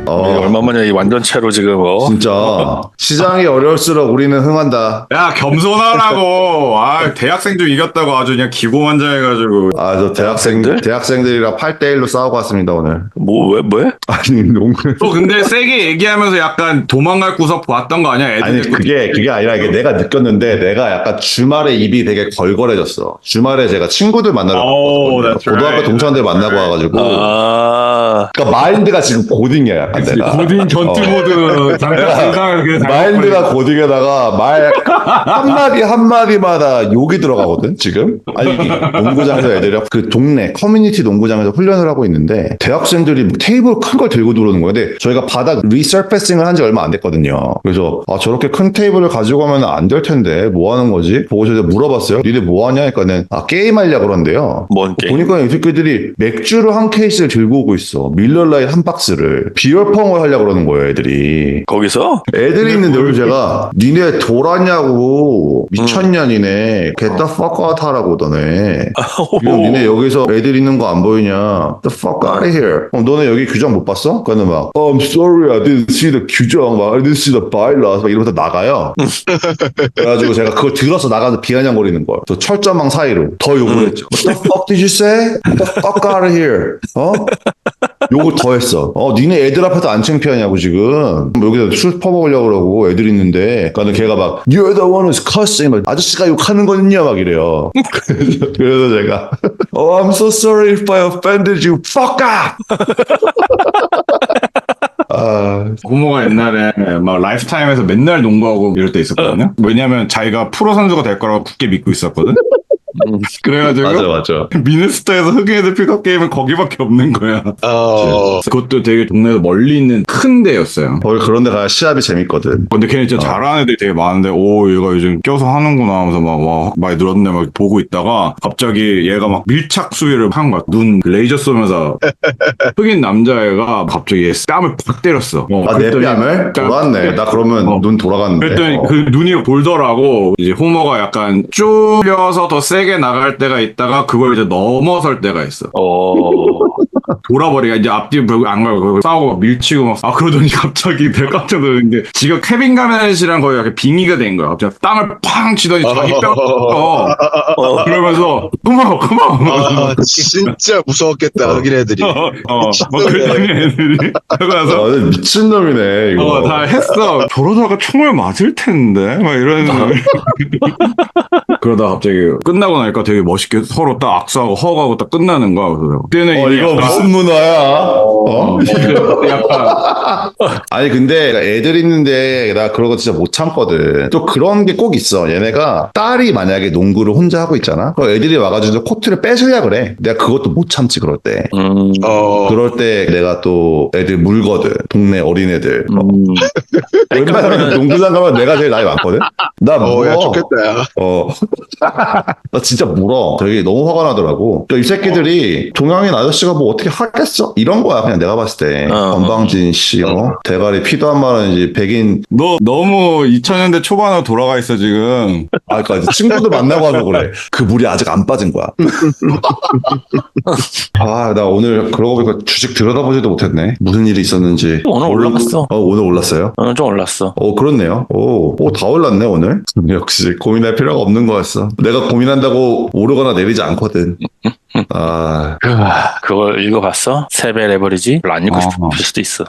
얼마 만에 이 완전체로 지금 진짜 시장이 어려울수록 우리는 흥한다. 야, 겸손하라고. 대학생들 이겼다고 아주 그냥 기고만장해가지고. 저 대학생들이랑 8대1로 싸우고 왔습니다 오늘. 왜? 아니 농구. 근데 세게 얘기하면서 약간 도망갈 구석 봤던 거 아니야? 애들. 아니 그게 아니라 이게 내가 느꼈는데 내가 약간 주말에 입이 되게 걸걸해졌어. 주말에 제가 친구들 만나러 갔거든요. 고등학교 동창들 만나고 와가지고. 그러니까 마인드가 지금 고딩이야 약간 내가. 고딩 전투 모드. 마인드가 고딩에다가 말 한마디마다 욕이 들어가거든 지금. 아니 농구장에서 애들이 그 동네 커뮤니티 농구장에서 훈련을 하고 있는데 대학생들이 테이블 큰 걸 들고 들어오는 거야. 근데 저희가 바닥 리서페싱을 한 지 얼마 안 됐거든요. 그래서 저렇게 큰 테이블을 가지고 가면 안 될 텐데 뭐 하는 거지? 보고 제가 물어봤어요. 니네 뭐 하냐? 그러니까는 게임하려고 그런데요. 뭔 게임? 보니까 이 새끼들이 맥주를 한 케이스를 들고 오고 있어. 밀러라이트 한 박스를 비어펑을 하려고 그러는 거예요 애들이. 거기서? 애들이 있는데 여기 제가 니네 돌았냐고 미쳤냐 니네 get the fuck out 하라고 너네. 지금 니네 여기서 애들 있는 거 안 보이냐? The fuck out of here. 너네 여기 규정 못 봤어? 그러면 막 I'm sorry I didn't see the 규정 막 I didn't see the bylaws 막 이러면서 나가요. 그래가지고 제가 그걸 들어서 나가서 비아냥거리는 거야. 저 철조망 사이로 더 욕을 했죠. What the fuck did you say? Get the fuck out of here. 욕을 더 했어. 니네 애들 앞에서 안 창피하냐고 지금. 여기다 술 퍼먹으려고 그러고 애들 있는데 그러니까 걔가 막 You're the one who's cussing 막 아저씨가 욕하는 거는요 막 이래요. 그래서 제가 I'm so sorry if I offended you. Fuck up! 고모가 옛날에 막 라이프타임에서 맨날 농구하고 이럴 때 있었거든요. 왜냐면 자기가 프로 선수가 될 거라고 굳게 믿고 있었거든. 그래가지고 맞아. 미네소타에서 흑인 애들 픽업 게임은 거기밖에 없는 거야. 그것도 되게 동네에서 멀리 있는 큰 데였어요. 거기 그런 데 가야 시합이 재밌거든. 근데 걔는 진짜 잘하는 애들이 되게 많은데 얘가 요즘 껴서 하는구나 하면서 막 많이 늘었네 막 보고 있다가 갑자기 얘가 막 밀착 수위를 한 거야. 눈 레이저 쏘면서 흑인 남자애가 갑자기 얘 뺨을 팍 때렸어. 내 뺨을? 돌았네. 나 그러면 눈 돌아갔는데. 그랬더니 그 눈이 돌더라고. 이제 호머가 약간 쫄려서 더 세게 나갈 때가 있다가 그걸 이제 넘어설 때가 있어. 돌아버리가 이제 앞뒤 안 가고 싸우고 밀치고 막 그러더니 갑자기 내가 깜짝 놀랐는데 지가 케빈 가메시랑 거의 약간 빙의가 된 거야. 갑자기 땅을 팡 치더니 자기 뼈 그러면서 그만 진짜 무서웠겠다 흑인 애들이. 막 그랬더니 애들이 그래서 미친놈이네 이거. 다 했어. 저러다가 총을 맞을 텐데 막 이런 그러다 갑자기 끝나고 나니까 되게 멋있게 서로 딱 악수하고 허그하고 딱 끝나는 거야. 그래서 그때는 이거 무슨 문화야? 약간 아니 근데 애들 있는데 나 그런 거 진짜 못 참거든. 또 그런 게 꼭 있어. 얘네가 딸이 만약에 농구를 혼자 하고 있잖아. 그럼 애들이 와가지고 코트를 뺏으려 그래. 내가 그것도 못 참지 그럴 때. 그럴 때 내가 또 애들 물거든. 동네 어린애들. 웬만하면 농구장 가면 내가 제일 나이 많거든. 나 물어. 야 좋겠다 야. 나 진짜 물어. 되게 너무 화가 나더라고. 그러니까 이 새끼들이 동양인 아저씨가 뭐 어떻게 하겠어? 이런 거야 그냥 내가 봤을 때. 건방진 씨, 대가리 피도 안 마르는지 백인. 너 너무 2000년대 초반으로 돌아가 있어 지금. 그러니까 친구들 만나고 와서 그래. 그 물이 아직 안 빠진 거야. 나 오늘 그러고 보니까 주식 들여다보지도 못했네. 무슨 일이 있었는지. 오늘 올라갔어. 오늘 올랐어요? 오늘 좀 올랐어. 그렇네요. 다 올랐네 오늘. 역시 고민할 필요가 없는 거였어. 내가 고민한다고 오르거나 내리지 않거든. 그걸 읽어봤어? 세배 레버리지? 별로 안 읽고 싶을 수도 있어.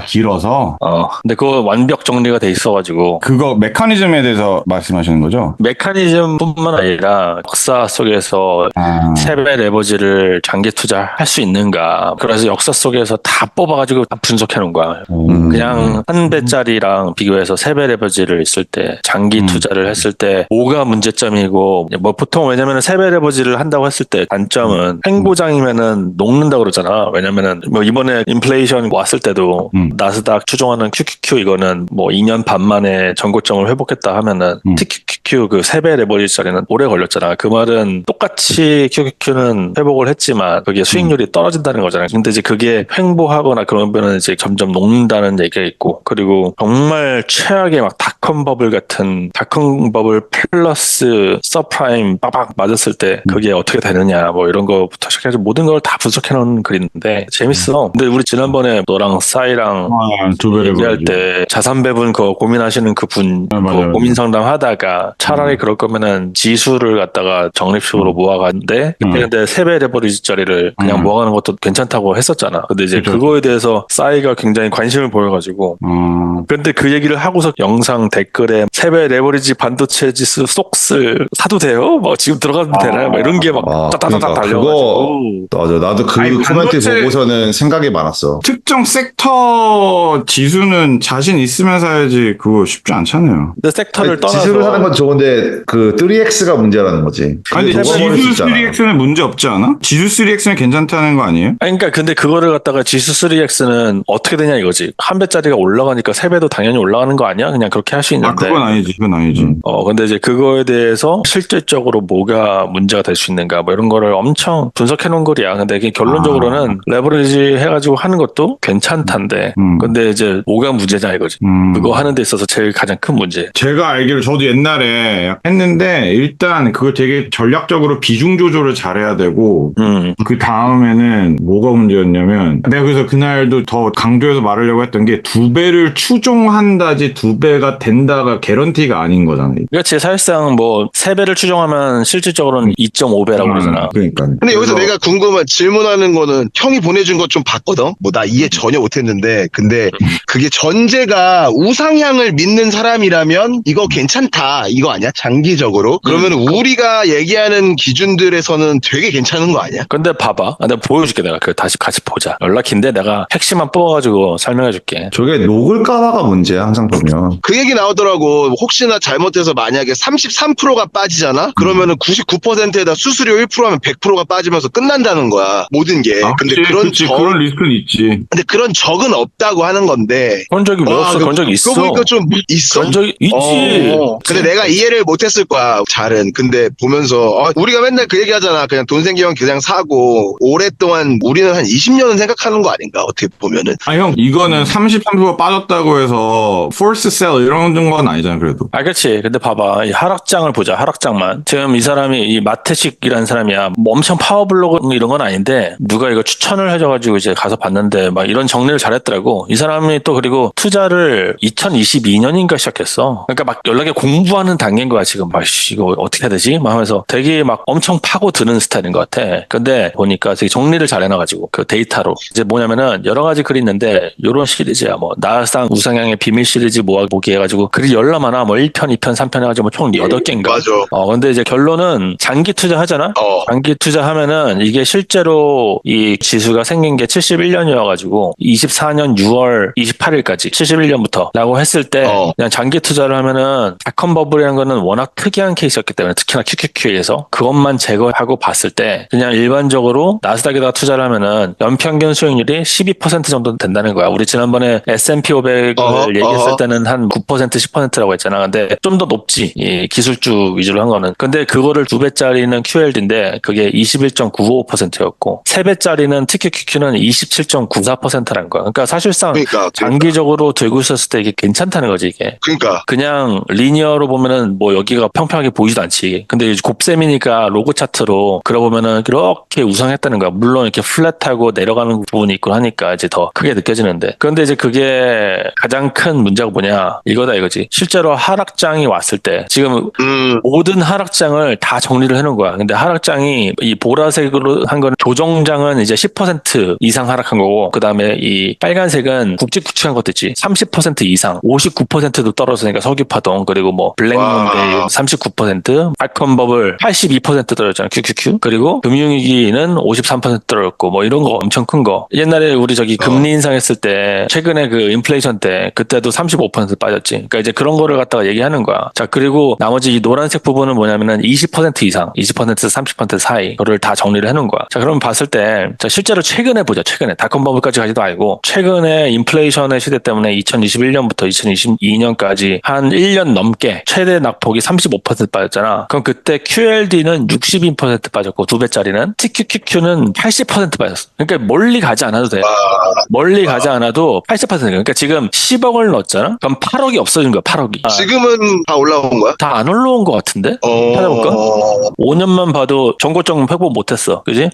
길어서? 근데 그거 완벽 정리가 돼 있어가지고. 그거 메커니즘에 대해서 말씀하시는 거죠? 메커니즘뿐만 아니라 역사 속에서 세배 레버지를 장기 투자할 수 있는가. 그래서 역사 속에서 다 뽑아가지고 다 분석해 놓은 거야. 그냥 한 배짜리랑 비교해서 세배 레버지를 있을 때 장기 투자를 했을 때 뭐가 문제점이고 뭐 보통 왜냐면 세배 레버지를 한다고 했을 때 단점은 횡보장이면은 녹는다 그러잖아. 왜냐면은 뭐 이번에 인플레이션 왔을 때도 나스닥 추종하는 QQQ 이거는 뭐 2년 반 만에 전고점을 회복했다 하면은 TQQQ 그 세배 레버리지짜리는 오래 걸렸잖아. 그 말은 똑같이 QQQ는 회복을 했지만 그게 수익률이 떨어진다는 거잖아. 근데 이제 그게 횡보하거나 그러면은 이제 점점 녹는다는 얘기가 있고, 그리고 정말 최악의 막 닷컴 버블 같은 닷컴 버블 플러스 서프라임 빡빡 맞았을 때 그게 어떻게 되느냐 뭐 뭐 이런 거부터 시작해서 모든 걸 다 분석해놓은 글인데 재밌어. 근데 우리 지난번에 너랑 싸이랑 두 배를 얘기할 때 자산 배분 그거 고민하시는 그분 맞아요. 고민 상담하다가 차라리 그럴 거면은 지수를 갖다가 적립식으로 모아가는데 그때 근데 3배 레버리지짜리를 그냥 모아가는 것도 괜찮다고 했었잖아. 근데 이제 그쵸. 그거에 대해서 싸이가 굉장히 관심을 보여가지고 근데 그 얘기를 하고서 영상 댓글에 3배 레버리지 반도체 지수 속슬 사도 돼요? 뭐 지금 들어가도 되나요? 막 이런 게 막 따따따따 그러니까 달려가지고 맞아. 나도 그 아니, 코멘트 반도체- 보고서는 생각이 많았어. 특정 섹터 지수는 자신 있으면 사야지 그거 쉽지 않잖아요. 근데 섹터를 떠나서 지수를 사는 건 좋은데 그 3X가 문제라는 거지. 아니 근데 그게 녹아버릴 수 지수 있잖아. 3X는 문제 없지 않아? 지수 3X는 괜찮다는 거 아니에요? 아니, 그러니까 근데 그거를 갖다가 지수 3X는 어떻게 되냐 이거지. 한 배짜리가 올라가니까 3배도 당연히 올라가는 거 아니야? 그냥 그렇게 할 수 있는데. 그건 아니지. 그건 아니지. 근데 이제 그거에 대해서 실질적으로 뭐가 문제가 될 수 있는가 뭐 이런 거를 엄청 분석해 놓은 글이야. 근데 이게 결론적으로는 레버리지 해가지고 하는 것도 괜찮단데. 근데 이제 뭐가 문제냐 이거지. 그거 하는 데 있어서 제일 가장 큰 문제. 제가 알기로 저도 옛날에 했는데 일단 그걸 되게 전략적으로 비중 조절을 잘해야 되고 그 다음에는 뭐가 문제였냐면 내가 그래서 그날도 더 강조해서 말하려고 했던 게 2배를 추종한다지 2배가 된다가 개런티가 아닌 거잖아요. 그렇지. 사실상 뭐 3배를 추정하면 실질적으로는 2.5배라고 그러잖아. 그러니까. 근데 여기서 내가 궁금한 질문하는 거는 형이 보내준 것 좀 봤거든? 뭐 나 이해 전혀 못했는데 근데 그게 전제가 우상향을 믿는 사람이라면 이거 괜찮다 이거 아니야? 장기적으로? 그러면 우리가 얘기하는 기준들에서는 되게 괜찮은 거 아니야? 근데 봐봐. 내가 보여줄게. 내가 그 다시 같이 보자. 연락인데 내가 핵심만 뽑아가지고 설명해줄게. 저게 녹을 까봐가 문제야 항상 보면. 그 얘기 나오더라고. 혹시나 잘못해서 만약에 33%가 빠지잖아? 그러면은 99%에다 수수료 1% 하면 100%가 빠지면서 끝난다는 거야. 모든 게. 근데 그런 리스크는 있지. 근데 그런 적은 없다고 하는 건데. 그런 적이 왜 없어? 그런 적이 있어. 그거 보니까 좀 있어. 그런 적이 있지. 근데 내가 이해를 못했을 거야. 잘은. 근데 보면서 우리가 맨날 그 얘기하잖아. 그냥 돈 생기면 그냥 사고 오랫동안 우리는 한 20년은 생각하는 거 아닌가? 어떻게 보면은. 형 이거는 33%가 빠졌다고 해서 force sell 이런 건 아니잖아 그래도. 그렇지. 근데 봐봐. 이 하락장을 보자. 하락장만. 지금 이 사람이 이 마태식이라는 사람이야. 뭐 엄청 파워블로그 이런 건 아닌데 누가 이거 추천을 해줘가지고 이제 가서 봤는데 막 이런 정리를 잘했더라고. 이 사람이 또 그리고 투자를 2022년인가 시작했어. 그러니까 막 연락에 공부하는 단계인 거야 지금. 막 이거 어떻게 해야 되지? 막 하면서 되게 막 엄청 파고 드는 스타일인 것 같아. 근데 보니까 되게 정리를 잘 해놔가지고 그 데이터로 이제 뭐냐면은 여러 가지 글이 있는데 요런 시리즈야. 뭐 나상 우상향의 비밀 시리즈 모아보기 해가지고 글이 열나 많아. 뭐 1편, 2편, 3편 해가지고 총 8개인가. 맞아. 근데 이제 결론은 장기 투자 하잖아? 장기 투자하면은 이게 실제로 이 지수가 생긴 게 71년이어가지고 24년 6월 28일까지 71년부터 라고 했을 때 그냥 장기 투자를 하면은 닷컴 버블이라는 거는 워낙 특이한 케이스였기 때문에 특히나 QQQ에서 그것만 제거하고 봤을 때 그냥 일반적으로 나스닥에다가 투자를 하면은 연평균 수익률이 12% 정도 된다는 거야. 우리 지난번에 S&P 500을 얘기했을 때는 한 9% 10%라고 했잖아. 근데 좀 더 높지. 이 기술주 위주로 한 거는. 근데 그거를 2배짜리는 QLD인데 그게 21.95%였고 3배짜리는 TQQQ는 27.94%라는 거야. 그러니까 사실상 장기적으로 들고 있었을 때 이게 괜찮다는 거지 이게. 그냥 리니어로 보면은 뭐 여기가 평평하게 보이지도 않지. 근데 곱셈이니까 로고 차트로 그려보면은 이렇게 우상했다는 거야. 물론 이렇게 플랫하고 내려가는 부분이 있고 하니까 이제 더 크게 느껴지는데. 그런데 이제 그게 가장 큰 문제가 뭐냐 이거다 이거지. 실제로 하락장이 왔을 때 지금 모든 하락장을 다 정리를 해놓은 거야. 근데 하락장이 이 보라색으로 한 거는 조정장은 이제 10% 이상 하락한 거고 그 다음에 이 빨간색은 굵직굵직한 것도 있지. 30% 이상 59%도 떨어졌으니까 석유파동 그리고 뭐 블랙몬데이 39% 닷컴버블 82% 떨어졌잖아. QQQ 그리고 금융위기는 53% 떨어졌고 뭐 이런 거 엄청 큰 거. 옛날에 우리 저기 금리 인상했을 때 최근에 그 인플레이션 때 그때도 35% 빠졌지. 그러니까 이제 그런 거를 갖다가 얘기하는 거야. 자 그리고 나머지 이 노란색 부분은 뭐냐면은 20% 이상 20%에서 30% 사이 그거를 다 정리를 해놓은 거야. 자 그럼 봤을 때 자, 실제로 최근에 보자. 최근에 닷컴버블까지 가지도 알고 최근에 인플레이션의 시대 때문에 2021년부터 2022년까지 한 1년 넘게 최대 낙폭이 35% 빠졌잖아. 그럼 그때 QLD는 62% 빠졌고 2배짜리는 TQQQ는 80% 빠졌어. 그러니까 멀리 가지 않아도 돼. 멀리 가지 않아도 80%. 그러니까 지금 10억을 넣었잖아. 그럼 8억이 없어진 거야. 8억이. 지금은 다 올라온 거야? 다 안 올라온 것 같은데? 찾아볼까? 5년만 봐도 정고 결정 회복 못했어. 그지?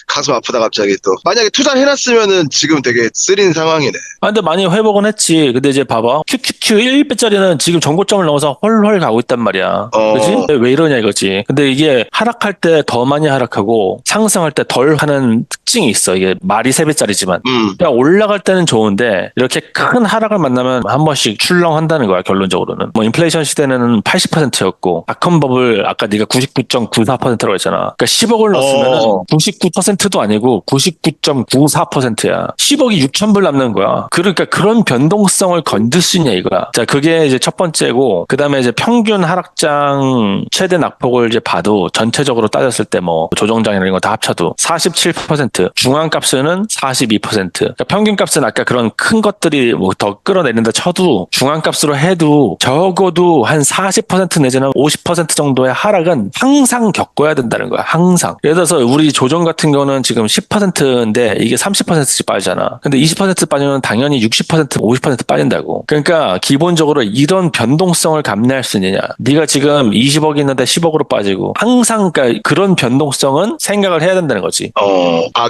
가슴 아프다 갑자기 또. 만약에 투자를 해놨으면은 지금 되게 쓰린 상황이네. 근데 많이 회복은 했지. 근데 이제 봐봐. QQQ 1배짜리는 지금 전고점을 넘어서 훨훨 가고 있단 말이야. 그지? 왜 이러냐 이거지. 근데 이게 하락할 때 더 많이 하락하고 상승할 때 덜 하는 특징이 있어. 이게 말이 3배짜리지만. 그러니까 올라갈 때는 좋은데 이렇게 큰 하락을 만나면 한 번씩 출렁한다는 거야, 결론적으로는. 뭐 인플레이션 시대는 80%였고 닷컴 버블 아까 네가 99.94%라고 했잖아. 그러니까 10억을 넣었으면은 99%도 아니고 99.94%야. 10억이 6,000불 남는 거야. 그러니까 그런 변동성을 건들 수 있냐 이거야. 자, 그게 이제 첫 번째고, 그다음에 이제 평균 하락장 최대 낙폭을 이제 봐도 전체적으로 따졌을 때 뭐 조정장이나 이런 거 다 합쳐도 47%, 중앙값은 42%. 그러니까 평균값은 아까 그런 큰 것들이 뭐 더 끌어내린다 쳐도 중앙값으로 해도 적어도 한 40% 내지는 50% 정도의 하락은 항상 겪어야 된다는 거야. 항상. 예를 들어서 우리 조정 같은 경우는 지금 10%인데 이게 30%씩 빠지잖아. 근데 20% 빠지면 당연히 60%, 50% 빠진다고. 그러니까 기본적으로 이런 변동성을 감내할 수 있느냐. 네가 지금 20억이 있는데 10억으로 빠지고 항상 그러니까 그런 변동성은 생각을 해야 된다는 거지.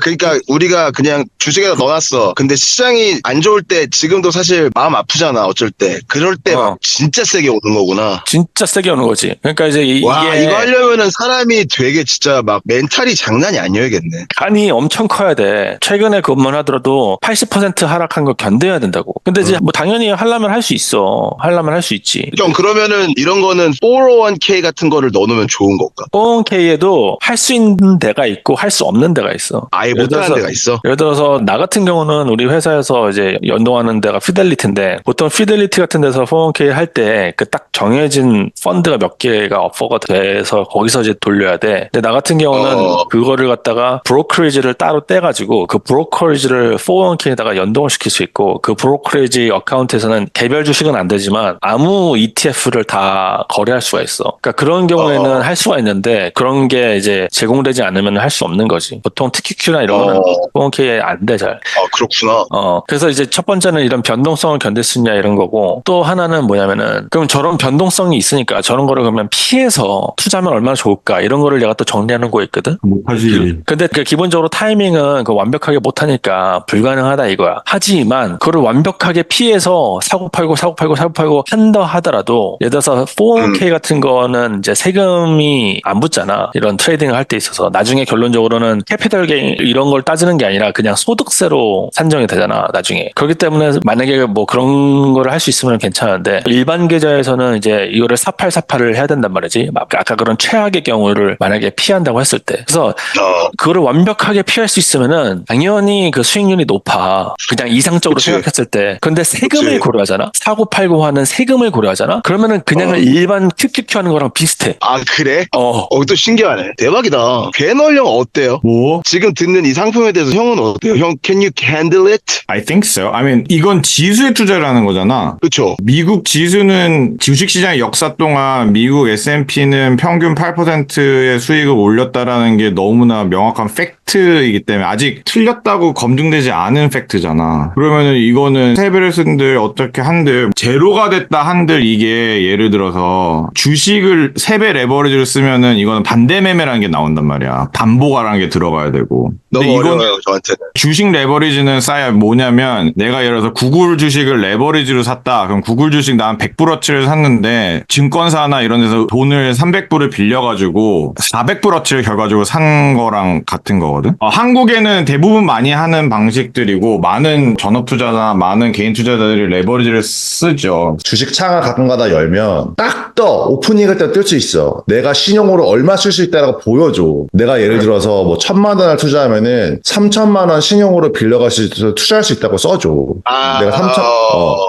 그러니까 우리가 그냥 주식에다 넣어놨어. 근데 시장이 안 좋을 때 지금도 사실 마음 아프잖아. 어쩔 때. 그럴 때 막 진짜 세게 오는 거구나. 진짜 세게 오는 거지. 그러니까 이제 이거 하려면은 사람이 되게 진짜 막 멘탈이 장난이 아니어야겠네. 간이 엄청 커야 돼. 최근에 그것만 하더라도 80% 하락한 거 견뎌야 된다고. 근데 이제 뭐 당연히 하려면 할 수 있어. 하려면 할 수 있지. 형, 그러면은 이런 거는 401k 같은 거를 넣어놓으면 좋은 건가? 401k에도 할 수 있는 데가 있고 할 수 없는 데가 있어. 아예 못하는 데가 있어? 예를 들어서 나 같은 경우는 우리 회사에서 이제 연동하는 데가 피델리티인데, 보통 피델리티 같은 데서 401k 할 때 그 딱 정해진 펀드가 몇 개가 오퍼가 돼서 거기서 이제 돌려야 돼. 근데 나 같은 경우는 그거를 갖다가 브로커리지를 따로 떼가지고 그 브로커리지를 401k에다가 연동을 시킬 수 있고, 그 브로커리지 어카운트에서는 개별 주식은 안 되지만 아무 ETF를 다 거래할 수가 있어. 그러니까 그런 경우에는 할 수가 있는데 그런 게 이제 제공되지 않으면 할 수 없는 거지. 보통 TQQ나 이런 거는 401k에 안 돼, 잘. 그렇구나. 그래서 이제 첫 번째는 이런 변동성을 견딜 수 있냐 이런 거고, 또 하나는 뭐냐면은 그럼 저런 변동성이 있으니까 저런 거를 그러면 피해서 투자하면 얼마나 좋을까 이런 거를 내가 또 정리하는 거 있거든. 못하지. 근데 그 기본적으로 타이밍은 그 완벽하게 못하니까 불가능하다 이거야. 하지만 그걸 완벽하게 피해서 사고 팔고 한다 하더라도, 예를 들어서 401k 같은 거는 이제 세금이 안 붙잖아. 이런 트레이딩을 할 때 있어서 나중에 결론적으로는 캐피털 게인 이런 걸 따지는 게 아니라 그냥 소득세로 산정이 되잖아 나중에. 그렇기 때문에 만약에 뭐 그런 거를 할 수 있으면 괜찮은데, 일반 계좌에서는 이제 이거를 4848을 해야 된단 말이지. 아까 그런 최악의 경우를 만약에 피한다고 했을 때. 그래서 그거를 완벽하게 피할 수 있으면은 당연히 그 수익률이 높아. 그냥 이상적으로 생각했을 때. 근데 세금을 고려하잖아. 사고 팔고 하는 세금을 고려하잖아. 그러면은 그냥 일반 QQQ 하는 거랑 비슷해. 그래? 또 신기하네. 대박이다. 괴널 형 어때요? 뭐? 지금 듣는 이 상품에 대해서 형은 어때요? 형, can you handle it? I think so. I mean, 이건 지수에 투자를 하는 거잖아. 그쵸? 미국 지수는 주식시장의 역사 동안 미국 S&P는 평균 8%의 수익을 올렸다라는 게 너무나 명확한 팩트이기 때문에 아직 틀렸다고 검증되지 않은 팩트잖아. 그러면은 이거는 세배를 쓴들 어떻게 한들 제로가 됐다 한들 이게 예를 들어서 주식을 3배 레버리지를 쓰면은 이거는 반대 매매라는 게 나온단 말이야. 반보가라는 게 들어가야 되고. 너무 어려워요, 저한테는. 주식 레버리지는 쌓여 뭐냐면, 내가 예를 들어서 구글 주식을 레버리지로 샀다. 그럼 구글 주식 난 100불어치를 샀는데 증권사나 이런 데서 돈을 300불을 빌려가지고 400불어치를 결과적으로 산 거랑 같은 거거든. 한국에는 대부분 많이 하는 방식들이고, 많은 전업 투자나 많은 개인 투자자들이 레버리지를 쓰죠. 주식 창을 가끔가다 열면 딱 오프닝 할 때 뜰 수 있어. 내가 신용으로 얼마 쓸 수 있다라고 보여줘. 내가 예를 들어서 뭐 1,000만 원을 투자하면은 3,000만 원 신용으로 빌려갈 수 있어서 투자할 수 있다고 써줘. 내가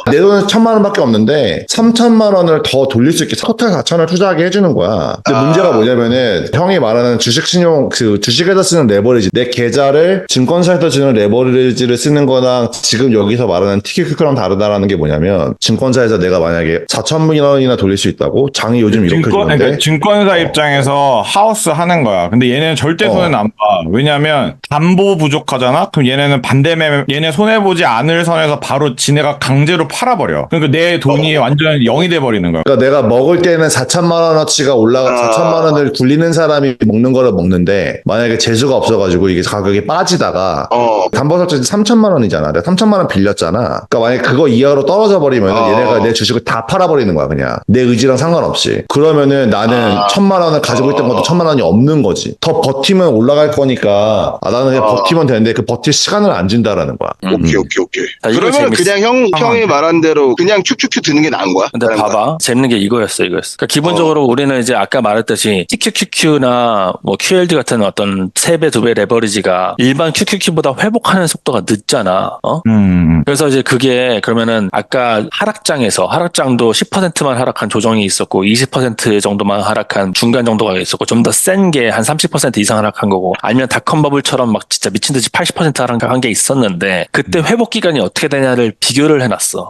내 돈은 1,000만 원밖에 없는데 3,000만 원을 더 돌릴 수 있게 토탈 4,000을 투자하게 해주는 거야. 근데 문제가 뭐냐면은 형이 말하는 주식 신용, 그 주식에서 쓰는 레버리지, 내 계좌를 증권사에서 주는 레버리지를 쓰는 거랑 지금 여기서 말하는 TQQ랑 다르다라는 게 뭐냐면, 증권사에서 내가 만약에 4,000만 원이나 돌릴 수 있다고, 장이 요즘 이렇게 주는데, 그러니까 증권사 입장에서 하우스 하는 거야. 근데 얘네는 절대 손해는 안 봐. 왜냐면 담보 부족하잖아? 그럼 얘네는 반대 되면 얘네 손해보지 않을 선에서 바로 지네가 강제로 팔아버려. 그러니까 내 돈이 완전 0이 돼버리는 거야. 그러니까 내가 먹을 때는 4천만 원어치가 올라가 4천만 원을 굴리는 사람이 먹는 거를 먹는데 만약에 재주가 없어가지고 이게 가격이 빠지다가 담보설정이 3천만 원이잖아. 내가 3천만 원 빌렸잖아. 그러니까 만약에 그거 이하로 떨어져 버리면 얘네가 내 주식을 다 팔아버리는 거야 그냥 내 의지랑 상관없이. 그러면은 나는 1천만 원을 가지고 있던 것도 1천만 원이 없는 거지. 더 버티면 올라갈 거니까 나는 그냥 버티면 되는데 그 버틸 시간을 안 준다라는 거야. 오케이. 자, 이거 그러면 재밌어. 그냥 형이 말한 대로 그냥 큐큐큐 드는 게 나은 거야? 근데 봐봐. 재밌는 게 이거였어. 그러니까 기본적으로 우리는 이제 아까 말했듯이 TQQQ나 뭐 QLD 같은 어떤 3배, 2배 레버리지가 일반 QQQ보다 회복하는 속도가 늦잖아. 그래서 이제 그게 그러면은 아까 하락장도 10%만 하락한 조정이 있었고 20% 정도만 하락한 중간 정도가 있었고 좀 더 센 게 한 30% 이상 하락한 거고 아니면 닷컴 버블처럼 막 진짜 미친 듯이 80% 하락한 게 있었는데 그때 회복 기간이 어떻게 되냐를 비교를 해놨어.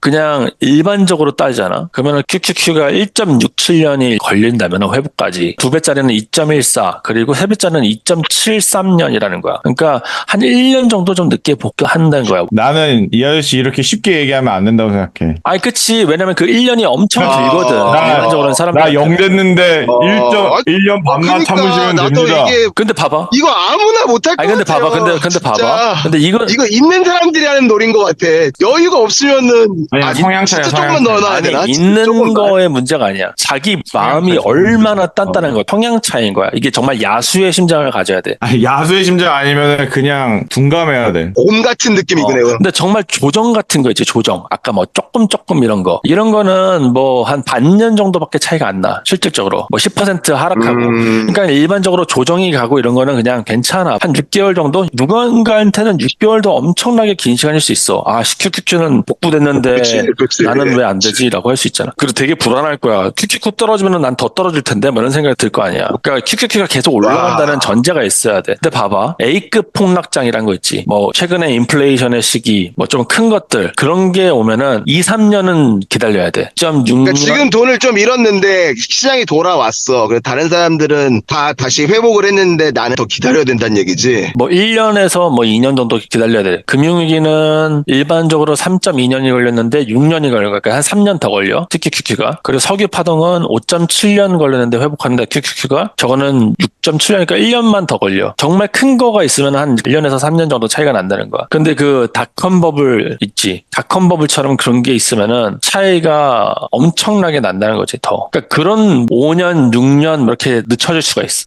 그냥 일반적으로 따지잖아. 그러면은 QQQ가 1.67년이 걸린다면 회복까지 2배짜리는 2.14 그리고 3배짜리는 2.73년이라는 거야. 그러니까 한 1년 정도 좀 늦게 복귀한다는 거야. 나는 이 아저씨 이렇게 쉽게 얘기하면 안 된다고 생각해. 아니 그치. 왜냐면 그 1년이 엄청 길거든. 일반적으로는 사람들 나 0 됐는데 1년 반만 그러니까 참으시면 나도 됩니다. 이게 근데 봐봐. 이거 아무나 못할 것 아니 근데 같아요. 봐봐. 근데 진짜. 봐봐. 근데 이거 있는 사람들이 하는 놀인 것 같아. 여유가 없으면은 아니야, 성향 차이야, 진짜 성향 조금만 더 넣어야 아니 되나? 있는 조금만. 거의 문제가 아니야. 자기 마음이 차이. 얼마나 단단한 거야. 성향 차이인 거야. 이게 정말 야수의 심장을 가져야 돼. 아니, 야수의 심장 아니면 그냥 둔감해야 돼. 곰 같은 느낌이구나. 근데 정말 조정 같은 거 있지, 조정. 아까 뭐 조금 이런 거. 이런 거는 뭐 한 반년 정도밖에 차이가 안 나. 실질적으로. 뭐 10% 하락하고. 그러니까 일반적으로 조정이 가고 이런 거는 그냥 괜찮아. 한 6개월 정도? 누군가한테는 6개월도 엄청나게 긴 시간일 수 있어. 아, QQQ는 복구됐는데 그치. 나는 왜 안 되지? 라고 할 수 있잖아. 그리고 되게 불안할 거야. QQQ 떨어지면 난 더 떨어질 텐데? 뭐 이런 생각이 들 거 아니야. 그러니까 QQQ가 계속 올라간다는 전제가 있어야 돼. 근데 봐봐. A급 폭락장이란 거 있지. 뭐 최근에 인플레이션의 시기, 뭐 좀 큰 것들 그런 게 오면은 2, 3년은 기다려야 돼. 0.6년. 그러니까 지금 돈을 좀 잃었는데 시장이 돌아왔어. 그래서 다른 사람들은 다 다시 회복을 했는데 나는 더 기다려야 된다는 얘기지. 뭐 1년에서 뭐 2년 정도 기다려야 돼. 금융위기는 일반적으로 3.2년이 걸렸는데 6년이 걸려. 그러니까 한 3년 더 걸려. 특히 QQ가. 그리고 석유 파동은 5.7년 걸렸는데 회복하는데 QQ가 저거는 6.7년이니까 1년만 더 걸려. 정말 큰 거가 있으면 한 1년에서 3년 정도 차이가 난다는 거야. 근데 그 닷컴 버블 있지. 닷컴 버블처럼 그런 게 있으면은 차이가 엄청나게 난다는 거지, 더. 그러니까 그런 5년, 6년 이렇게 늦춰질 수가 있어.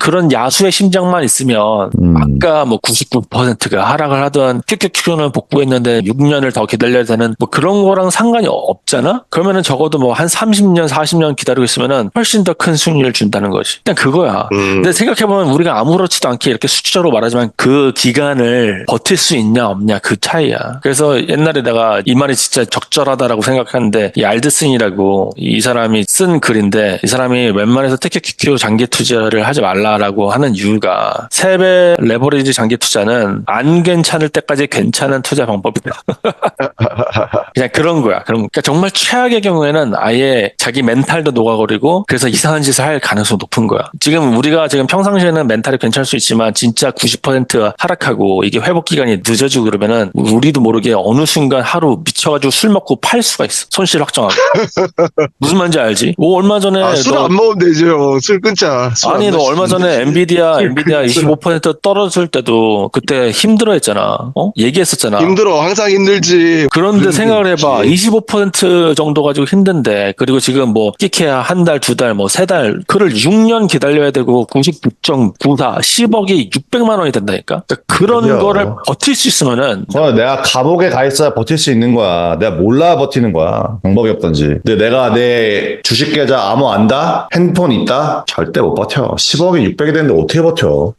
그런 야수의 심장만 있으면 아까 뭐 99%가 하락을 하던 QQQ는 복구했는데 6년을 더 기다려야 되는 뭐 그런 거랑 상관이 없잖아? 그러면은 적어도 뭐 한 30년, 40년 기다리고 있으면은 훨씬 더 큰 수익률을 준다는 거지. 그냥 그거야. 근데 생각해보면 우리가 아무렇지도 않게 이렇게 수치적으로 말하지만 그 기간을 버틸 수 있냐 없냐 그 차이야. 그래서 옛날에 내가 이 말이 진짜 적절하다라고 생각하는데 이 알드슨이라고 이 사람이 쓴 글인데 이 사람이 웬만해서 특히 QQ 장기 투자를 하지 말라라고 하는 이유가 3배 레버리지 장기 투자는 안 괜찮을 때까지 괜찮은 투자 방법이다. 그냥 그런 거야. 그러니까 정말 최악의 경우에는 아예 자기 멘탈도 녹아버리고 그래서 이상한 짓을 할 가능성이 높은 거야. 지금 우리가 지금 평상시에는 멘탈이 괜찮을 수 있지만 진짜 90% 하락하고 이게 회복 기간이 늦어지고 그러면은 우리도 모르게 어느 순간 하루 미쳐가지고 술 먹고 팔 수가 있어. 손실 확정하고. 무슨 말인지 알지? 뭐 얼마 전에 술 안 먹으면 되죠. 술 끊자. 술 아니 안 너 마시면 얼마 전에 되지. 엔비디아 25% 떨어질 때도 그때 힘들어했잖아. 얘기했었잖아. 힘들어. 항상 힘들지. 그런데 생각을 해봐. 25% 정도 가지고 힘든데 그리고 지금 뭐 끼케야 한 달, 두 달, 뭐 세 달 그를 6년 기다려야 되고 99.94 10억이 600만 원이 된다니까. 그러니까 그런 그래요. 거를 버틸 수 있으면은 내가 감옥에 가 있어야 버틸 수 있는 거야. 내가 몰라 버티는 거야. 방법이 없던지. 근데 내가 내 주식 계좌 암호 안다? 핸드폰 있다? 절대 못 버텨. 10억이 600이 되는데 어떻게 버텨?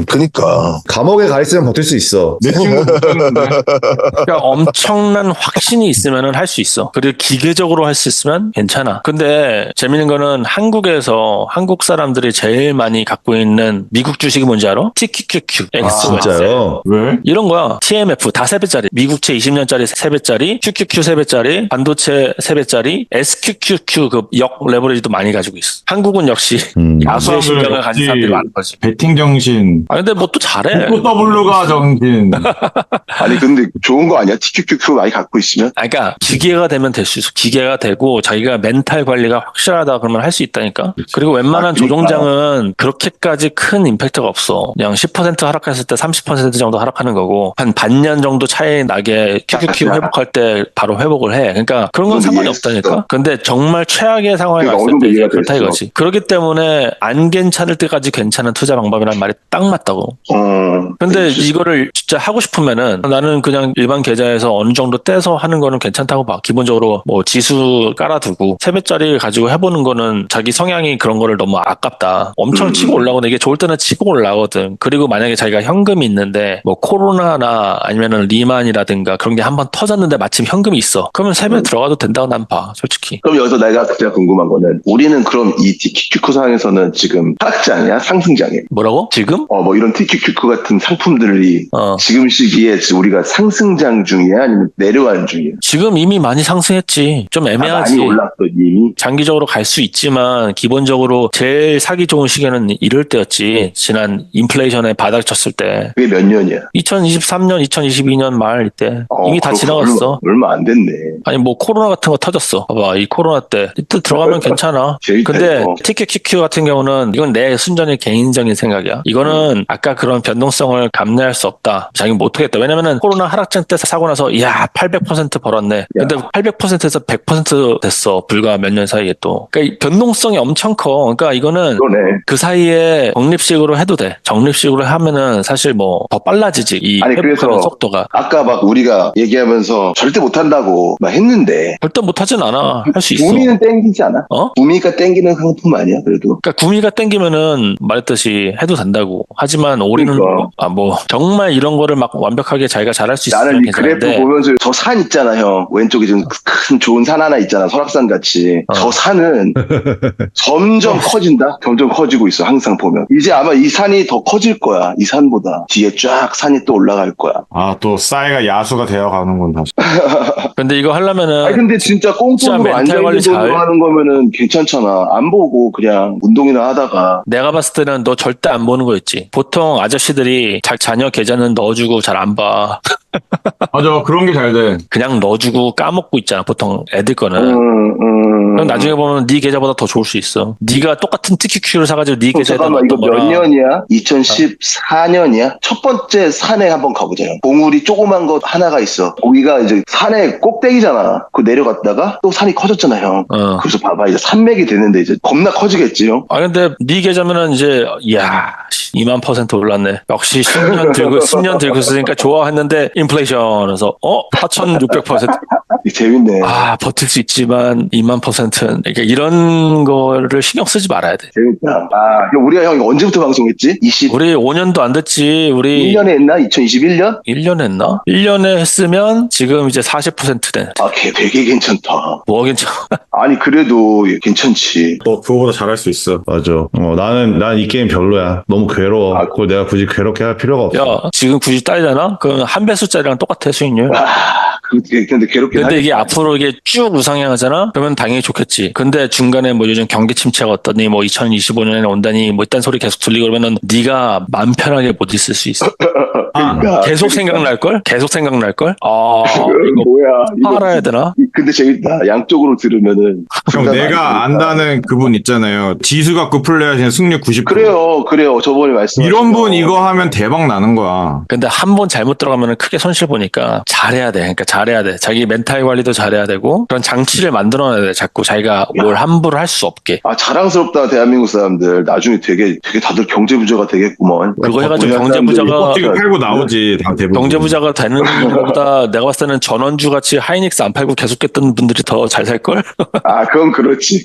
그니까. 감옥에 가 있으면 버틸 수 있어. 내 친구 못했는데. 그러니까 엄청난 확신이 있으면은 할 수 있어. 그리고 기계적으로 할 수 있으면 괜찮아. 근데 재밌는 거는 한국에서 한국 사람들이 제일 많이 갖고 있는 미국 주식이 뭔지 알아? TQQQ. 진짜요? 왜? 이런 거야. TMF 다 3배짜리. 미국채 20년짜리 3배짜리, QQQ 3배짜리, 반도체 3배짜리, SQQQ 그 역 레버리지도 많이 가지고 있어. 한국은 역시 야수의 심장을 가진 사람들이 많은 거지. 배팅 정신. 아 근데 뭐 또 잘해. 복구 W가 정신. 아니 근데 좋은 거 아니야? TQQQ 많이 갖고 있으면? 그러니까 기계가 되면 될 수 있어. 기계가 되고 자기가 멘탈 관리가 확실하다 그러면 할 수 있다니까. 그리고 웬만한 그러니까. 조종장은 그렇게까지 큰 임팩트가 없어. 그냥 10% 하락했을 때 30% 정도 하락하는 거고 한 반년 정도 차이 나게 QQQ 회복할 때 바로 회복을 해. 그러니까 그런 건 상관이 없다니까. 근데 정말 최악의 상황에 그러니까 갔을 어느 때 이제 이해가 그렇다 됐어. 이거지. 그렇기 때문에 안 괜찮을 때까지 괜찮은 투자 방법이라는 말이 딱 맞다고. 근데 이거를 진짜 하고 싶으면은 나는 그냥 일반 계좌에서 어느 정도 떼서 하는 거는 괜찮다고 봐. 기본적으로 뭐 지수 깔아두고 3배짜리 가지고 해보는 거는 자기 성향이 그런 거를 너무 아깝다. 엄청 치고 올라오는 이게 좋을 때는 치고 올라오거든. 그리고 만약에 자기가 현금이 있는데 뭐 코로나나 아니면은 리만이라든가 그런 게 한번 터졌는데 마침 현금이 있어. 그러면 3배 들어가도 된다고 난 봐. 솔직히. 그럼 여기서 내가 진짜 궁금한 거는 우리는 그럼 이 TQQQ 상에서는 지금 하락장이야? 상승장이야? 뭐라고? 지금? 뭐 이런 TQQQ 같은 상품들이 어. 지금 시기에 우리가 상승장 중이야? 아니면 내려가는 중이야? 지금 이미 많이 상승했지. 좀 애매하지. 많이 올랐어 이미. 장기적으로 갈 수 있지만 기본적으로 제일 사기 좋은 시기는 이럴 때였지. 지난 인플레이션에 바닥 쳤을 때. 그게 몇 년이야? 2023년, 2022년 말 이때 이미 다 그렇구나. 지나갔어. 얼마 안 됐네. 아니 뭐 코로나 같은 거 터졌어. 봐봐 이 코로나 때 이때 들어가면 괜찮아. 재밌다, 근데 이거. TQQQ 같은 경우는 이건 내 순전히 개인적인 생각이야. 이거는 아까 그런 변동성을 감내할 수 없다. 자기 못하겠다. 왜냐면은 코로나 하락장 때 사고 나서 야 800% 벌었네. 근데 800%에서 100% 됐어. 불과 몇 년 사이에 또. 그러니까 이 변동성이 엄청 커. 그러니까 이거는 그러네. 그 사이에 적립식으로 해도 돼. 적립식으로 하면은 사실 뭐 더 빨라지지. 이 아니, 회복하는 그래서 속도가. 아까 막 우리가 얘기하면서 절대 못한다고 막 했는데 절대 못하진 않아. 할 수 있어. 구미는 땡기지 않아? 어? 구미가 땡기는 상품 아니야 그래도? 그러니까 구미가 땡기면은 말했듯이 해도 된다고. 하지만 우리는 그러니까. 뭐 정말 이런 거를 막 완벽하게 자기가 잘할 수 있으면 나는 이 그래프 괜찮은데 보면서 저 산 있잖아 형 왼쪽에 지금 큰 좋은 산 하나 있잖아 설악산 같이 저 산은 점점 커진다 점점 커지고 있어 항상 보면 이제 아마 이 산이 더 커질 거야 이 산보다 뒤에 쫙 산이 또 올라갈 거야. 아, 또 싸이가 야수가 되어가는군, 다시. 근데 이거 하려면은 아니 근데 진짜 꽁돈으로 멘탈 앉아있는 관리 잘- 돈으로 하는 거면은 괜찮잖아 안 보고 그냥 운동이나 하다가. 내가 봤을 때는 너 절대 안 보는 거 있지. 보통 아저씨들이 자녀 계좌는 넣어주고 잘 안 봐. 맞아, 그런 게 잘 돼. 그냥 넣어주고 까먹고 있잖아. 보통 애들 거는. 그럼 나중에 보면 네 계좌보다 더 좋을 수 있어. 네가 똑같은 TQQ를 사가지고 네 계좌에다 잠깐만 이거 넣었던 몇 거랑 년이야? 2014년이야? 첫 번째 산에 한번 가보자. 봉우리 조그만 거 하나가 있어. 거기가 이제 산의 꼭대기잖아. 그 내려갔다가 또 산이 커졌잖아 형. 어. 그래서 봐봐 이제 산맥이 되는데 이제 겁나 커지겠지 형. 아 근데 네 계좌면은 이제 이야 2만% 올랐네. 역시 10년 들고 있으니까 좋아했는데 인플레이션 그래서 4,600%. 재밌네. 아 버틸 수 있지만 2만%는 그러니까 이런 거를 신경 쓰지 말아야 돼. 재밌다. 그럼 우리가 형 언제부터 방송했지? 우리 5년도 안 됐지. 우리 21년에 했나? 2021년? 1년 했나? 1년에 했으면 지금 이제 40% 된. 걔 되게 괜찮다. 뭐 괜찮아. 아니 그래도 괜찮지. 너 그거보다 잘할 수 있어. 맞아. 난 이 게임 별로야. 너무 괴로워. 그걸 내가 굳이 괴롭게 할 필요가 없어. 야 지금 굳이 따지잖아? 그럼 한 배수짜리랑 똑같아 수익률. 근데 괴롭긴 근데 하겠다. 이게 앞으로 이게 쭉 우상향하잖아? 그러면 당연히 좋겠지. 근데 중간에 뭐 요즘 경기 침체가 왔더니 뭐 2025년에 온다니 뭐 이딴 소리 계속 들리고 그러면은 네가 맘 편하게 못 있을 수 있어. 그러니까. 계속 생각날걸? 계속 생각날걸? 이거 뭐야? 팔아야 되나? 근데 재밌다. 양쪽으로 들으면은. 형, 내가 안다는 그분 있잖아요. 지수 갖고 플레이하시는 승률 90%. 그래요. 저번에 말씀. 이런 분 이거 하면 대박 나는 거야. 근데 한 번 잘못 들어가면 크게 손실 보니까 잘해야 돼. 그러니까 잘해야 돼. 자기 멘탈 관리도 잘해야 되고 그런 장치를 만들어놔야 돼. 자꾸 자기가 뭘 함부로 할 수 없게. 자랑스럽다 대한민국 사람들. 나중에 되게 다들 경제 부자가 되겠구먼. 그거 해가지고 경제 부자가 지금 팔고 나오지, 다 대부분. 경제 부자가 되는 것보다 내가 봤을 때는 전원주 같이 하이닉스 안 팔고 계속했던 분들이 더 잘 살 걸. 그건 그렇지.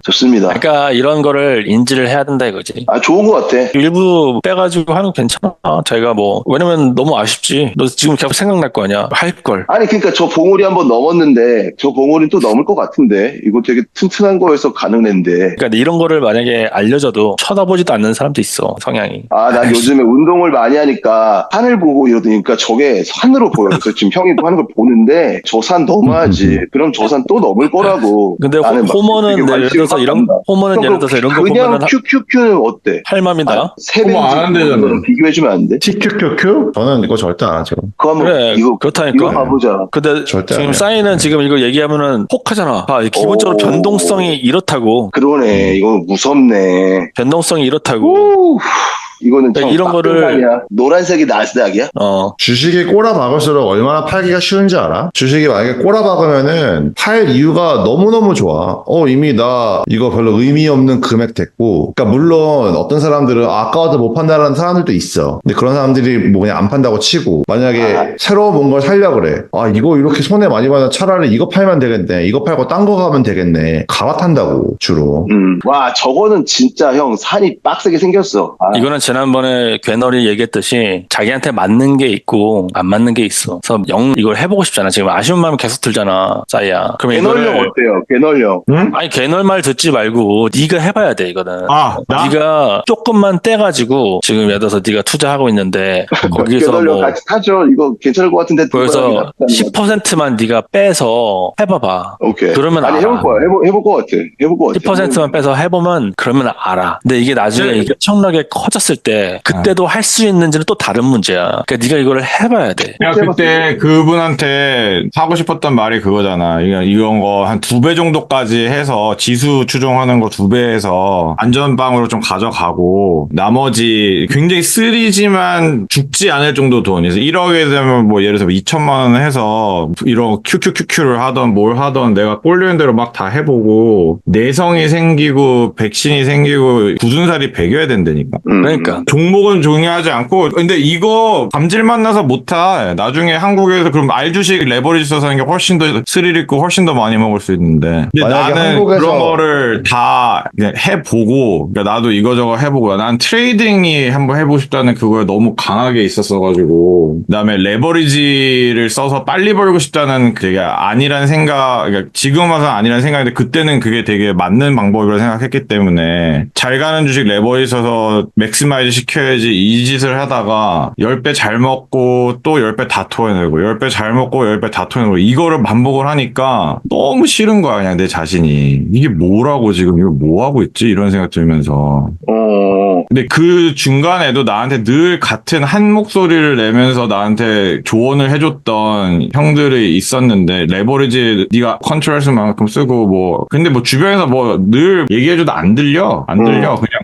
좋습니다. 그러니까 이런 거를 인지를 해야 된다 이거지. 좋은 것 같아. 일부 빼가지고 하는 거 괜찮아. 자기가 뭐 왜냐면 너무 아쉽지. 너 지금 계속 생각날 거 아니야. 할 걸. 아니 그러니까 저 봉우리 한번 넘었는데 저 봉우리 또 넘을 것 같은데 이거 되게 튼튼한 거에서 가능했는데. 그러니까 이런 거를 만약에 알려줘도 쳐다보지도 않는 사람도 있어. 성향이. 난 요즘에 운동을 많이 하니까 산을 보고 이러니까 저게 산으로 보여. 그래서 지금 형이 하는 걸 보는데 저 산 넘어야지. 그럼 저 산 또 넘을 거라고. 근데 나는 막 호모는 되게 예를 들어서 관심을 이런 갖는다. 호모는 예를 들어서 이런 거 그냥 보면은 QQQ는 어때? 할맘이다. 세벤 호모 안 한대잖아. 비교해주면 안 돼? TQQQ? 저는 이거 절대 안 하죠. 그거 한번 그래 이거 그렇다니까. 가보자. 근데 절대 지금 아니야. 사인은 지금 이거 얘기하면은 혹하잖아. 기본적으로 오. 변동성이 이렇다고. 그러네. 이거 무섭네. 변동성이 이렇다고. 우, 이거는 참 이런 거를- 빡센상이야. 노란색이 나스닥이야? 주식이 꼬라박을수록 얼마나 팔기가 쉬운지 알아? 주식이 만약에 꼬라박으면은 팔 이유가 너무너무 좋아. 이미 나 이거 별로 의미 없는 금액 됐고. 그러니까 물론 어떤 사람들은 아까워서 못 판다는 사람들도 있어. 근데 그런 사람들이 뭐 그냥 안 판다고 치고 만약에 새로운 뭔가를 살려고 그래. 이거 이렇게 손해 많이 받아 차라리 이거 팔면 되겠네. 이거 팔고 딴 거 가면 되겠네. 갈아탄다고 주로. 와, 저거는 진짜 형 산이 빡세게 생겼어. 이거는 지난번에 괴널이 얘기했듯이 자기한테 맞는 게 있고 안 맞는 게 있어. 그래서 이걸 해보고 싶잖아. 지금 아쉬운 마음이 계속 들잖아, 싸이야. 그러면 개널령 이거를 어때요? 개널령. 아니 괴널 말 듣지 말고 네가 해봐야 돼 이거는. 나? 네가 조금만 떼가지고 지금 예를 들어서 네가 투자하고 있는데 거기서 개널령 뭐 같이 타죠. 이거 괜찮을 것 같은데. 그래서 10%만 네가 빼서 해봐봐. 오케이. 그러면 아니 알아. 해볼 거야. 해볼 것 같아. 해볼 것 같아. 10%만 빼서 해보면 그러면 알아. 근데 이게 나중에 이게 엄청나게 커졌을 때 그때도 할 수 있는지는 또 다른 문제야. 그러니까 네가 이거를 해봐야 돼. 야, 그때 그분한테 하고 싶었던 말이 그거잖아. 이런 거 한 2배 정도까지 해서 지수 추종하는 거 2배 해서 안전방으로 좀 가져가고 나머지 굉장히 쓰리지만 죽지 않을 정도 돈. 그래서 1억에 되면 뭐 예를 들어서 2천만 원 해서 이런 QQQQ를 하던 뭘 하던 내가 꼴리는 대로 막 다 해보고 내성이 생기고 백신이 생기고 굳은 살이 배겨야 된다니까. 그러니까. 종목은 종이하지 않고 근데 이거 감질만 나서 못해. 나중에 한국에서 그럼 알주식 레버리지 써서 하는 게 훨씬 더 스릴 있고 훨씬 더 많이 먹을 수 있는데 근데 만약에 나는 한국에서- 그런 거를 다 그냥 해보고 그러니까 나도 이거저거 해보고 난 트레이딩이 한번 해보고 싶다는 그거에 너무 강하게 있었어가지고 그다음에 레버리지를 써서 빨리 벌고 싶다는 되게 아니란 생각 그러니까 지금 와서 아니란 생각인데 그때는 그게 되게 맞는 방법이라고 생각했기 때문에 잘 가는 주식 레버리지 써서 맥시마이즈 시켜야지 이 짓을 하다가 10배 잘 먹고 또 10배 다 토해내고 10배 잘 먹고 10배 다 토해내고 이거를 반복을 하니까 너무 싫은 거야 그냥 내 자신이 이게 뭐라고 지금 이거 뭐 하고 있지 이런 생각 들면서 근데 그 중간에도 나한테 늘 같은 한 목소리를 내면서 나한테 조언을 해줬던 형들이 있었는데 레버리지 네가 컨트롤할 만큼 쓰고 뭐 근데 뭐 주변에서 뭐 늘 얘기해줘도 안 들려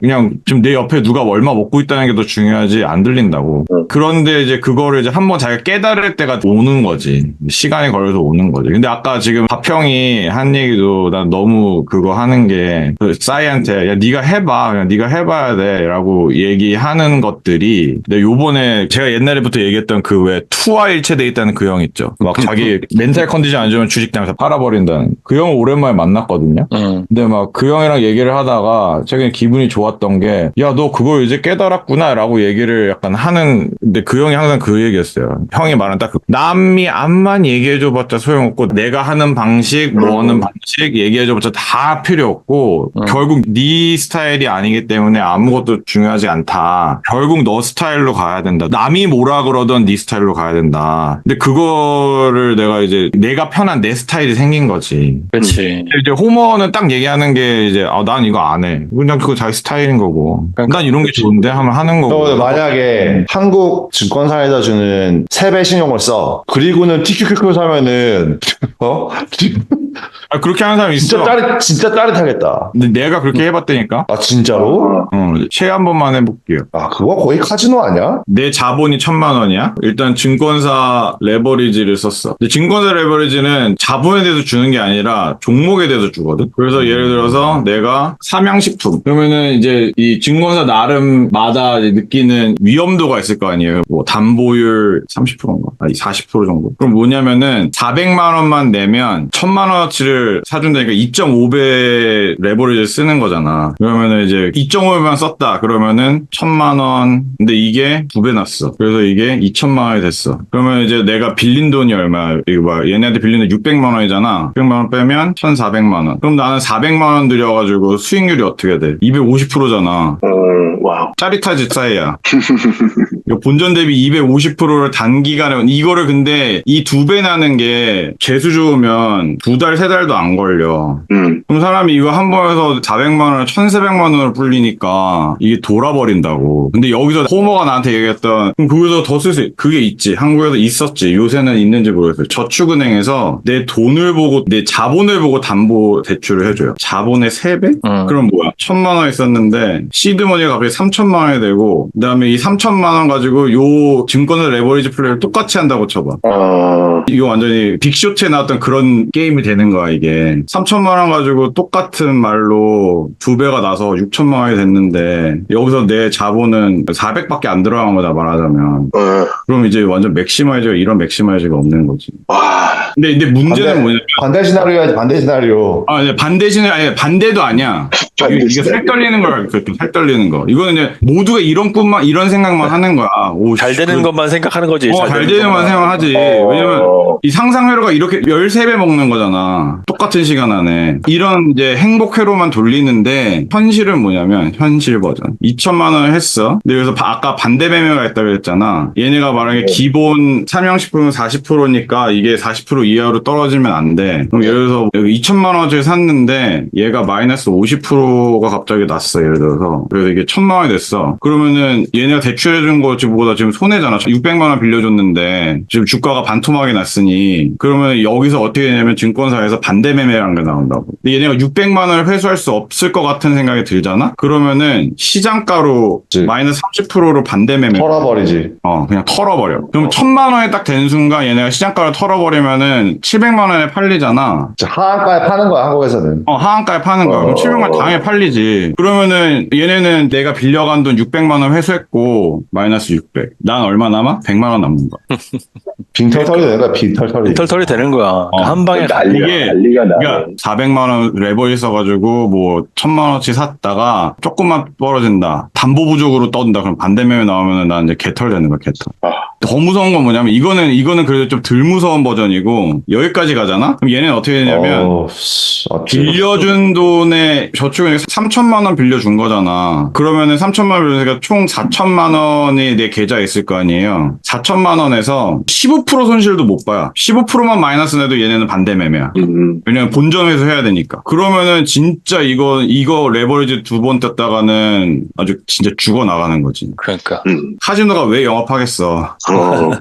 그냥 지금 내 옆에 누가 얼마 먹고 있다는 게 더 중요하지 안 들린다고 그런데 이제 그거를 이제 한번 자기가 깨달을 때가 오는 거지 시간이 걸려서 오는 거지 근데 아까 지금 박형이 한 얘기도 난 너무 그거 하는 게 그 싸이한테 야 네가 해봐 그냥 네가 해봐야 돼 라고 얘기하는 것들이 근데 요번에 제가 옛날에부터 얘기했던 그 왜 투와 일체돼 있다는 그 형 있죠 막 자기 멘탈 컨디션 안 좋으면 주식 당해서 팔아버린다는 그 형을 오랜만에 만났거든요 근데 막 그 형이랑 얘기를 하다가 제가 기분이 좋았던 게 야 너 그걸 이제 깨달았구나 라고 얘기를 약간 하는 근데 그 형이 항상 그 얘기였어요 형이 말한 딱 남이 암만 얘기해줘봤자 소용없고 내가 하는 방식 뭐 하는 방식 얘기해줘봤자 다 필요 없고 결국 네 스타일이 아니기 때문에 아무것도 중요하지 않다 결국 너 스타일로 가야 된다 남이 뭐라 그러던 네 스타일로 가야 된다 근데 그거를 내가 이제 내가 편한 내 스타일이 생긴 거지 그렇지. 이제 호머는 딱 얘기하는 게 이제 난 이거 안 해. 그냥 그거 자기 스타일인 거고. 난 이런 게 좋은데 하면 하는 거고. 만약에 한국 증권사에다 주는 세배 신용을 써. 그리고는 TQQQ 사면은 그렇게 하는 사람 있어. 진짜 짜릿하겠다. 근데 내가 그렇게 해봤다니까. 진짜로? 쉐어 한 번만 해볼게요. 그거 거의 카지노 아니야? 내 자본이 1,000만 원이야. 일단 증권사 레버리지를 썼어. 근데 증권사 레버리지는 자본에 대해서 주는 게 아니라 종목에 대해서 주거든. 그래서 예를 들어서 내가 삼양식품 그러면은 이제 이 증권사 나름마다 이제 느끼는 위험도가 있을 거 아니에요. 뭐 담보율 30%인가? 아니 40% 정도. 그럼 뭐냐면은 400만 원만 내면 1,000만 원어치를 사준다니까 2.5배 레버리지를 쓰는 거잖아. 그러면은 이제 2.5배만 썼다. 그러면은 1,000만 원. 근데 이게 2배 났어. 그래서 이게 2,000만 원이 됐어. 그러면 이제 내가 빌린 돈이 얼마? 이거 봐. 얘네한테 빌린 돈 600만 원이잖아. 600만 원 빼면 1,400만 원. 그럼 나는 400만 원 들여가지고 수익률이 어떻게 돼? 250%잖아. 와우. 짜릿하지 싸이야. 이거 본전 대비 250%를 단기간에 이거를 근데 이 2배 나는 게 재수 좋으면 2달 3달도 안 걸려. 그럼 사람이 이거 한 번에서 400만 원을 1,400만 원을 불리니까 이게 돌아버린다고. 근데 여기서 호머가 나한테 얘기했던 그럼 거기서 더 쓸 수 그게 있지. 한국에도 있었지. 요새는 있는지 모르겠어요. 저축은행에서 내 돈을 보고 내 자본을 보고 담보 대출을 해줘요. 자본의 3배? 그럼 뭐야? 1,000만 원 있었는데 시드머니가 갑자기 3,000만 원이 되고 그다음에 이 3,000만 원 가지고 요 증권사 레버리지 플레이를 똑같이 한다고 쳐봐. 이거 완전히 빅쇼트에 나왔던 그런 게임이 되는 거야 이게. 3,000만 원 가지고 똑같은 말로 2배가 나서 6,000만 원이 됐는데 여기서 내 자본은 400밖에 안 들어간 거다 말하자면. 그럼 이제 완전 맥시마이저가 이런 맥시마이저가 없는 거지. 근데 문제는 뭐냐면 반대 시나리오야지 반대 시나리오. 이제 반대도 아니야. 이게 살 떨리는 거야. 살 떨리는 거. 이거는 이제 모두가 이런 생각만 하는 거야. 잘 되는 것만 생각하는 거지. 잘 되는 것만 생각하지. 왜냐면 이 상상회로가 이렇게 13배 먹는 거잖아. 똑같은 시간 안에. 이런 이제 행복회로만 돌리는데 현실은 뭐냐면 현실 버전. 2,000만 원을 했어. 근데 여기서 아까 반대 매매가 있다고 그랬잖아. 얘네가 말하는 게 기본 삼양식품은 40%니까 이게 40% 이하로 떨어지면 안 돼. 그럼 예를 들어서 여기 2,000만 원어치 샀는데 얘가 마이너스 50%가 갑자기 났어. 예를 들어서. 그래서 이게 1,000만 원이 됐어. 그러면은 얘네가 대출해준 거보다 지금 손해잖아. 600만 원 빌려줬는데 지금 주가가 반토막이 났으니 그러면 여기서 어떻게 되냐면 증권사에서 반대 매매라는 게 나온다고. 근데 얘네가 600만 원을 회수할 수 없을 것 같은 생각이 들잖아. 그러면은 시장가로 마이너스 30%로 반대 매매. 털어버리지. 그냥 털어버려. 그럼 1,000만 원에 딱 된 순간 얘네가 시장가를 털어버리면은 700만 원에 팔리잖아. 하한가에 파는 거야 한국에서는. 하한가에 파는 거야. 그럼 700만 원 당연히 팔리지. 그러면은 얘네는 내가 빌려간 돈 600만 원 회수했고 마이너스 600. 난 얼마 남아? 100만 원 남는 거야. 빈털털이 되는 거야. 빈털털이 되는 거야. 한 방에 난리가 나. 그러니까 400만 원 레버리 써가지고 뭐 1,000만 원어치 샀다가 조금만 떨어진다. 담보 부족으로 떤다. 그럼 반대 매매 나오면은 난 이제 개털 되는 거야. 개털. 더 무서운 건 뭐냐면 이거는 그래도 좀 덜 무서운 버전이고 여기까지 가잖아? 그럼 얘는 어떻게 되냐면 빌려준 돈에 저축은행 3,000만 원 빌려준 거잖아. 그러면은 3,000만 원 빌려주니까 총 4,000만 원이 내 계좌에 있을 거 아니에요. 4,000만 원에서 15% 손실도 못 봐요. 15%만 마이너스 내도 얘네는 반대 매매야. 왜냐면 본전 회수해야 되니까. 그러면은 진짜 이거 레버리지 2번 떴다가는 아주 진짜 죽어 나가는 거지. 그러니까. 카지노가 왜 영업하겠어.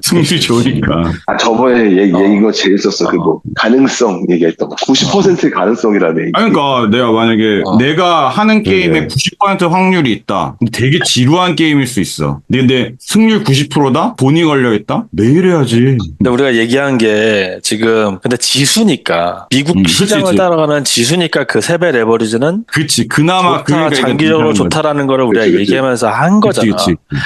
승률이 좋으니까. 저번에 이거 재밌었어. 그거 가능성 얘기했던 거. 90%의 가능성이라는 얘기. 그러니까 내가 만약에 내가 하는 게임에 90% 확률이 있다. 되게 지루한 게임일 수 있어. 근데 승률 90%다? 돈이 걸려있다? 매일 해야지. 근데 우리가 얘기한 게 지금 근데 지수니까 미국 시장을 그치. 따라가는 지수니까 그 3배 레버리지는 그치. 그나마 좋다, 장기적으로 좋다라는 거를 우리가 그치. 얘기하면서 한 거잖아.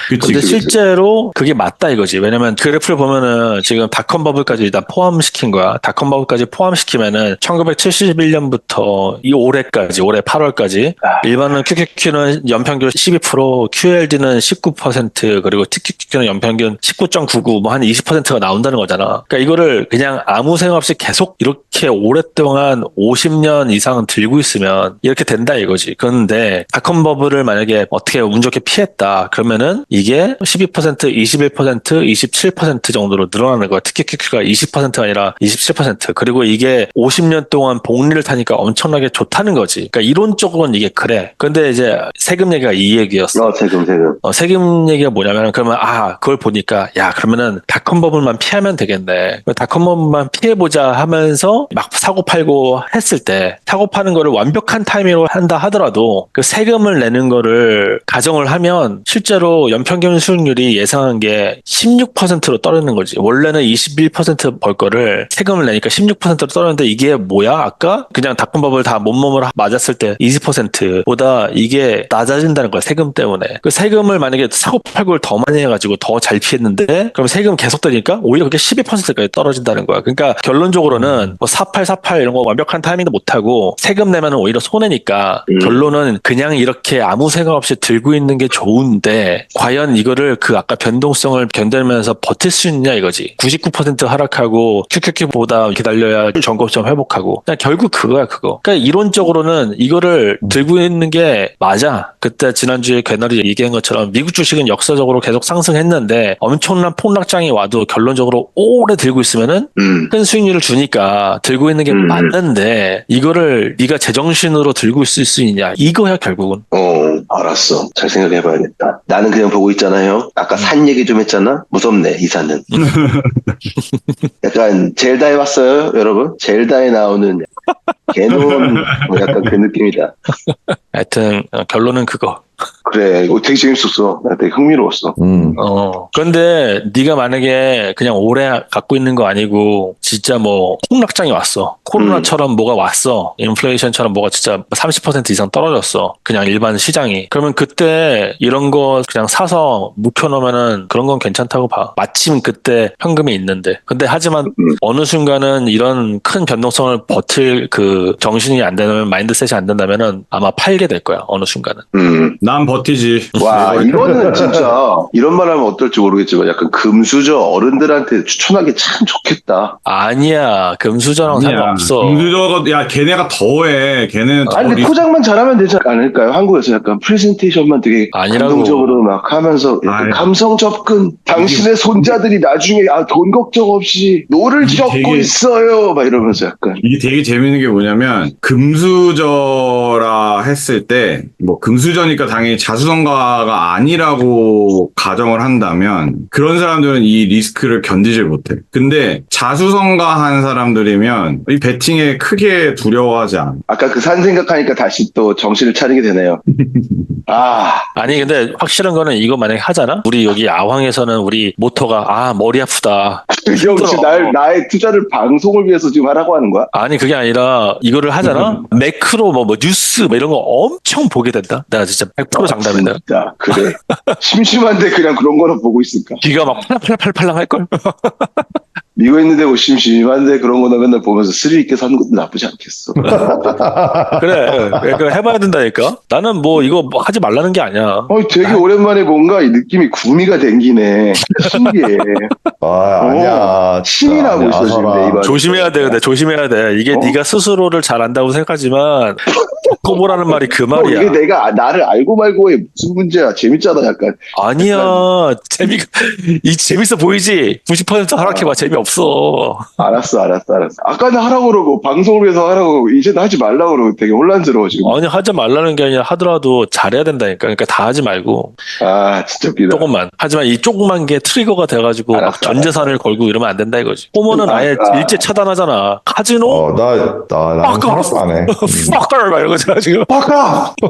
근데 실제로 그게 맞다 이거지. 왜냐면 그래프를 보면은 지금 닷컴 버블까지 일단 포함시킨 거야. 닷컴 버블까지 포함시키면은 1971년부터 이 올해 8월까지 일반은 QQQ는 연평균 12%, QLD는 19%, 그리고 TQQQ는 연평균 19.99, 뭐 한 20%가 나온다는 거잖아. 그러니까 이거를 그냥 아무 생각 없이 계속 이렇게 오랫동안 50년 이상 들고 있으면 이렇게 된다 이거지. 그런데 닷컴 버블을 만약에 어떻게 운 좋게 피했다 그러면은 이게 12%, 21%, 27% 정도로 늘어나는 거야. TQQQ가 20%가 아니라 27%. 그리고 이게 50년 동안 복리를 타니까 엄청나게 좋다는 거지. 그러니까 이론적으로는 이게 그래. 근데 이제 세금 얘기가 이 얘기였어. 세금. 세금 얘기가 뭐냐면 그러면 그걸 보니까 그러면은 닷컴 버블만 피하면 되겠네. 닷컴 버블만 피해보자 하면서 막 사고 팔고 했을 때 사고 파는 거를 완벽한 타이밍으로 한다 하더라도 그 세금을 내는 거를 가정을 하면 실제로 연평균 수익률이 예상한 게 16%로 떨어지는 거지. 원래는 21%벌 거를 세금을 내니까 16%로 떨어졌는데 이게 뭐야? 아까 그냥 닷컴 버블 다 몸몸으로 맞았을 때 20%보다 이게 낮아진다는 거야. 세금 때문에. 그 세금을 만약에 사고 팔고를 더 많이 해가지고 더 잘 피했는데 그럼 세금 계속 되니까 오히려 그게 12%까지 떨어진다는 거야. 그러니까 결론적으로는 뭐 48 이런 거 완벽한 타이밍도 못하고 세금 내면 오히려 손해니까 결론은 그냥 이렇게 아무 생각 없이 들고 있는 게 좋은데 과연 이거를 그 아까 변동성을 견뎌내면서 버틸 수 있냐 이거지. 99% 하락하고 QQQ보다 기다려야 전고점 회복하고 그냥 결국 그거야 그거. 그러니까 이론적으로는 이거를 들고 있는 게 맞아. 그때 지난주에 괴널이 얘기한 것처럼 미국 주식은 역사적으로 계속 상승했는데 엄청난 폭락장이 와도 결론적으로 오래 들고 있으면은 큰 수익률을 주니까 들고 있는 게 맞는데 이거를 네가 제정신으로 들고 있을 수 있냐 이거야 결국은. 알았어. 잘 생각해봐야겠다. 나는 그냥 보고 있잖아요. 아까 산 얘기 좀 했잖아. 무섭네 이 산은. 약간 젤다에 봤어요 여러분? 젤다에 나오는 개놈 뭐 약간 그 느낌이다. 하여튼 결론은 그거. 그래 이거 되게 재밌었어. 나 되게 흥미로웠어. 그런데 네가 만약에 그냥 오래 갖고 있는 거 아니고 진짜 뭐 폭락장이 왔어. 코로나처럼 뭐가 왔어. 인플레이션처럼 뭐가 진짜 30% 이상 떨어졌어. 그냥 일반 시장이. 그러면 그때 이런 거 그냥 사서 묵혀놓으면은 그런 건 괜찮다고 봐. 마침 그때 현금이 있는데. 근데 하지만 어느 순간은 이런 큰 변동성을 버틸 그 정신이 안 되면 마인드셋이 안 된다면은 아마 팔게 될 거야. 어느 순간은. 난 버티지. 와 이거는 진짜 이런 말 하면 어떨지 모르겠지만 약간 금수저 어른들한테 추천하기 참 좋겠다. 아니야. 금수저랑 상관없어. 금수저가 야 걔네가 더해. 걔네는 더 아니 근데 포장만 잘하면 되지 않을까요? 한국에서 약간 프레젠테이션만 되게 아니라고. 감동적으로 막 하면서 약간 감성 접근. 당신의 손자들이 나중에 돈 걱정 없이 노를 젓고 되게- 있어요. 막 이러면서 약간. 이게 되게 재밌는 게 뭐냐면 금수저라 했을 때 뭐 금수저니까 당연히 자수성가가 아니라고 가정을 한다면 그런 사람들은 이 리스크를 견디질 못해. 근데 자수성가한 사람들이면 이 베팅에 크게 두려워하지 않아. 아까 그 산 생각하니까 다시 또 정신을 차리게 되네요. 아니 근데 확실한 거는 이거 만약에 하잖아? 우리 여기 아황에서는 우리 모토가 머리 아프다. 이 형 지금 나의 투자를 방송을 위해서 지금 하라고 하는 거야? 아니 그게 아니라 이거를 하잖아? 매크로 뭐 뉴스 뭐 이런 거 엄청 보게 된다. 내가 진짜 100% 장담이다. 진짜 그래. 심심한데 그냥 그런 거나 보고 있을까? 귀가 막 팔랑팔랑 할걸? 미국에 있는데 뭐 심심한데 그런 거나 맨날 보면서 스릴 있게 사는 것도 나쁘지 않겠어. 그래. 그러니까 해봐야 된다니까? 나는 뭐 이거 뭐 하지 말라는 게 아니야. 되게 오랜만에 뭔가 이 느낌이 구미가 댕기네. 신기해. 아니야. 신이 나고 있어 지금 내 입안에. 조심해야 돼. 근데 조심해야 돼. 이게 네가 스스로를 잘 안다고 생각하지만 겪어보라는 말이 그 말이야. 이게 내가 나를 알고 말고에 무슨 문제야. 재밌잖아 약간. 아니야. 재밌어 보이지? 90% 하락해봐. 재미없어. 알았어. 아까는 하라고 그러고 방송을 위해서 하라고 그러고 이제는 하지 말라고 그러고 되게 혼란스러워 지금. 아니, 하지 말라는 게 아니라 하더라도 잘해야 된다니까. 그러니까 다 하지 말고. 진짜 웃기다. 조금만. 하지만 이 조그만 게 트리거가 돼가지고 막 전 재산을 걸고 이러면 안 된다 이거지. 호모는 아예 일제 차단하잖아. 카지노? 나 살았어 안 해. fucker! 막 이러잖아, 지금.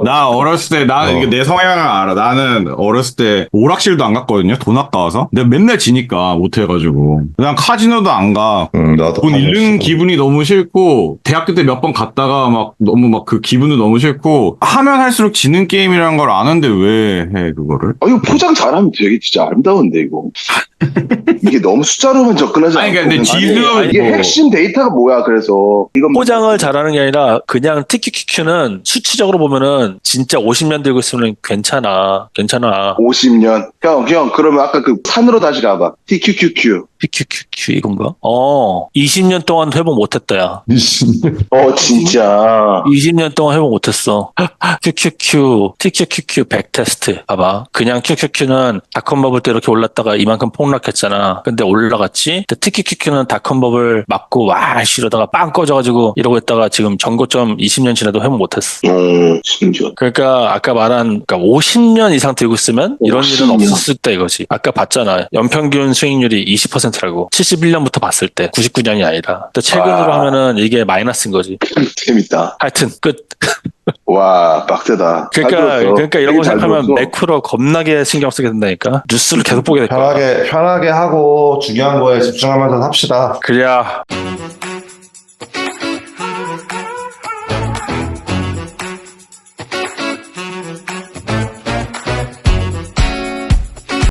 나 어렸을 때 나는 이게 내 성향을 알아. 나는 어렸을 때 오락실도 안 갔거든요. 돈 아까워서. 내가 맨날 지니까 못해가지고. 그냥 카지노도 안 가. 나도 돈 잃는 기분이 너무 싫고 대학교 때 몇 번 갔다가 막 너무 막 그 기분도 너무 싫고 하면 할수록 지는 게임이라는 걸 아는데 왜 해 그거를? 이거 포장 잘하면 되게 진짜 아름다운데 이거. 이게 너무 숫자로만 접근하지 않고. 아니 그러니까 근데 지수 이게 핵심 데이터가 뭐야? 그래서 이건 포장을 잘하는 게 아니라 그냥 TQQQ는 수치적으로 보면은 진짜 50년 들고 있으면 괜찮아. 50년. 형 그러면 아까 그 산으로 다시 가봐. TQQQ. TQQQ 이건가? 20년 동안 회복 못했다, 야. 진짜. 20년 동안 회복 못했어. TQQQ 100 테스트. 봐봐. 그냥 QQQ는 닷컴 버블 때 이렇게 올랐다가 이만큼 폭락했잖아. 근데 올라갔지? 근데 TQQQ는 닷컴 버블 맞고 이러다가 빵 꺼져가지고 이러고 있다가 지금 전고점 20년 지나도 회복 못했어. 심지어. 그러니까 아까 말한 50년 이상 들고 있으면 이런 일은 50년. 없었을 때 이거지. 아까 봤잖아. 연평균 수익률이 20%라고. 71년부터 봤을 때 99년이 아니라. 근데 최근으로 하면은 이게 마이너스인 거지. 재밌다. 하여튼 끝. 와, 빡세다. 그러니까 이런 거 생각하면 매크로 겁나게 신경 쓰게 된다니까. 뉴스를 계속 보게 될 거야. 편하게 하고 중요한 거에 집중하면서 합시다. 그래야